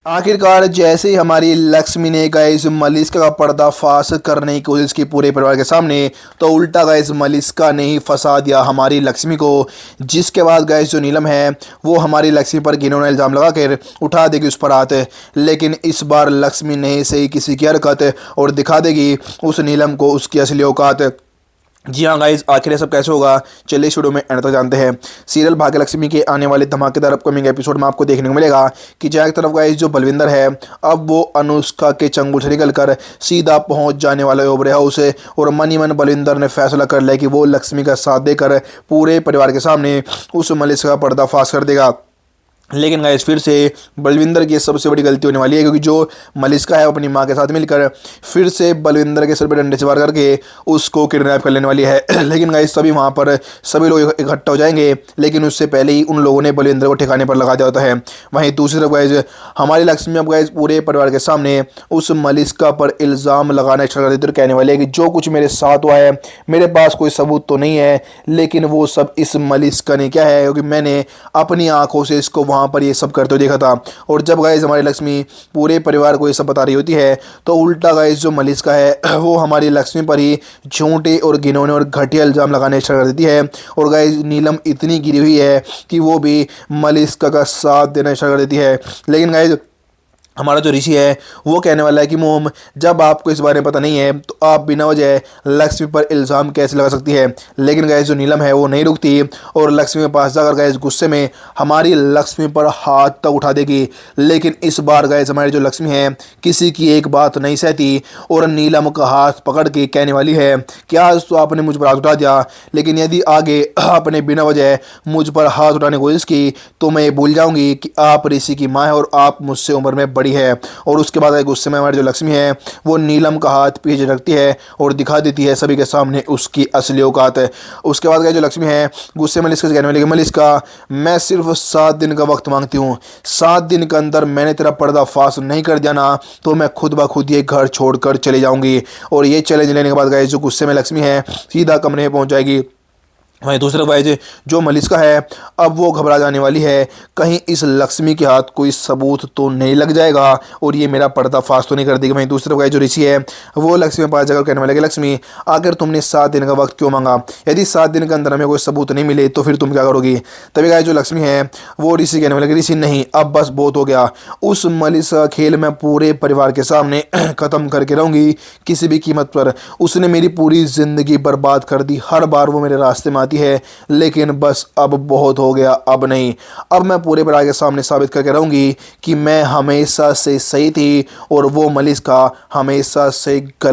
आखिरकार जैसे ही हमारी लक्ष्मी ने गाइस मलिष्का का पर्दाफाश करने की कोशिश की पूरे परिवार के सामने, तो उल्टा गाइस मलिष्का ने ही फंसा दिया हमारी लक्ष्मी को। जिसके बाद गाइस जो नीलम है वो हमारी लक्ष्मी पर घिनौना इल्ज़ाम लगाकर उठा देगी उस पर हाथ। लेकिन इस बार लक्ष्मी नहीं सही किसी की हरकत और दिखा देगी उस नीलम को उसकी असली औकात। जी हाँ गाइज, आखिर ये सब कैसे होगा, चलिए इस वीडियो में एंड तक जानते हैं। सीरियल भाग्यलक्ष्मी के आने वाले धमाकेदार अपकमिंग एपिसोड में आपको देखने को मिलेगा कि जहाँ एक तरफ गाइज जो बलविंदर है अब वो अनुष्का के चंगुल से निकलकर सीधा पहुंच जाने वाला है ओबरे हाउस और मन ही मन बलविंदर ने फैसला कर लिया कि वो लक्ष्मी का साथ देकर पूरे परिवार के सामने उस मलिष्का का पर्दाफाश कर देगा। लेकिन गाइस फिर से बलविंदर की सबसे बड़ी गलती होने वाली है, क्योंकि जो मलिष्का है अपनी माँ के साथ मिलकर फिर से बलविंदर के सर पे डंडे से वार करके उसको किडनैप कर लेने वाली है। लेकिन गाइस सभी वहाँ पर सभी लोग इकट्ठा हो जाएंगे, लेकिन उससे पहले ही उन लोगों ने बलविंदर को ठिकाने पर लगा दिया होता है। वहीं दूसरी तरफ गाइस हमारी लक्ष्मी अब गाइस पूरे परिवार के सामने उस मलिष्का पर इल्ज़ाम लगाना स्टार्ट कर देती है, कहने वाली है कि जो कुछ मेरे साथ हुआ है मेरे पास कोई सबूत तो नहीं है, लेकिन वो सब इस मलिष्का ने क्या है, क्योंकि मैंने अपनी आंखों से इसको वहाँ पर ये सब करते हुए देखा था। और जब गाइस हमारी लक्ष्मी पूरे परिवार को ये सब बता रही होती है, तो उल्टा गाइस जो मलिष्का है वो हमारी लक्ष्मी पर ही झूठे और घिनौने और घटिया इल्ज़ाम लगाने स्टार्ट कर देती है। और गाइस नीलम इतनी गिरी हुई है कि वो भी मलिष्का का साथ देना स्टार्ट कर देती है। लेकिन गाइस हमारा जो ऋषि है वो कहने वाला है कि मोम, जब आपको इस बारे में पता नहीं है तो आप बिना वजह लक्ष्मी पर इल्ज़ाम कैसे लगा सकती है। लेकिन गाइस जो नीलम है वो नहीं रुकती और लक्ष्मी के पास जाकर गाइस गुस्से में हमारी लक्ष्मी पर हाथ तक उठा देगी। लेकिन इस बार गाइस हमारी जो लक्ष्मी है किसी की एक बात नहीं सहती और नीलम का हाथ पकड़ के कहने वाली है कि आज तो आपने मुझ पर हाथ उठा दिया, लेकिन यदि आगे आपने बिना वजह मुझ पर हाथ उठाने की कोशिश की तो मैं भूल जाऊंगी कि आप ऋषि की माँ है और आप मुझसे उम्र में बड़ी है। और उसके बाद गुस्से में हमारी जो लक्ष्मी है वो नीलम का हाथ पीछे रखती है और दिखा देती है सभी के सामने उसकी असली औकात है। उसके बाद जो लक्ष्मी है गुस्से में मलिष्का से कहने वाली, मलिष्का मैं सिर्फ 7 दिन का वक्त मांगती हूँ, 7 दिन के अंदर मैंने तेरा पर्दाफाश नहीं कर दिया ना तो मैं खुद ब खुद ये घर छोड़कर चली जाऊंगी। और ये चैलेंज लेने के बाद गाइस जो गुस्से में लक्ष्मी है सीधा कमरे में पहुंच जाएगी। वहीं दूसरे भाई जो मलिष्का है अब वो घबरा जाने वाली है, कहीं इस लक्ष्मी के हाथ कोई सबूत तो नहीं लग जाएगा और ये मेरा पर्दाफाश तो नहीं कर देगी। वहीं दूसरे भाई जो ऋषि है वो लक्ष्मी के पास जाकर कहने वाले कि लक्ष्मी आखिर तुमने 7 दिन का वक्त क्यों मांगा, यदि 7 दिन के अंदर हमें कोई सबूत नहीं मिले तो फिर तुम क्या करोगी। तभी गाय जो लक्ष्मी है वो ऋषि कहने वाले कि ऋषि नहीं, अब बस बहुत हो गया, उस मलिष्का खेल मैं पूरे परिवार के सामने ख़त्म करके रहूँगी किसी भी कीमत पर। उसने मेरी पूरी ज़िंदगी बर्बाद कर दी, हर बार वो मेरे रास्ते में है, लेकिन बस अब बहुत हो गया, अब नहीं, अब मैं पूरे परिवार के सामने साबित करके रहूंगी कि मैं हमेशा से सही थी और वो मलिष्का हमेशा से गलत।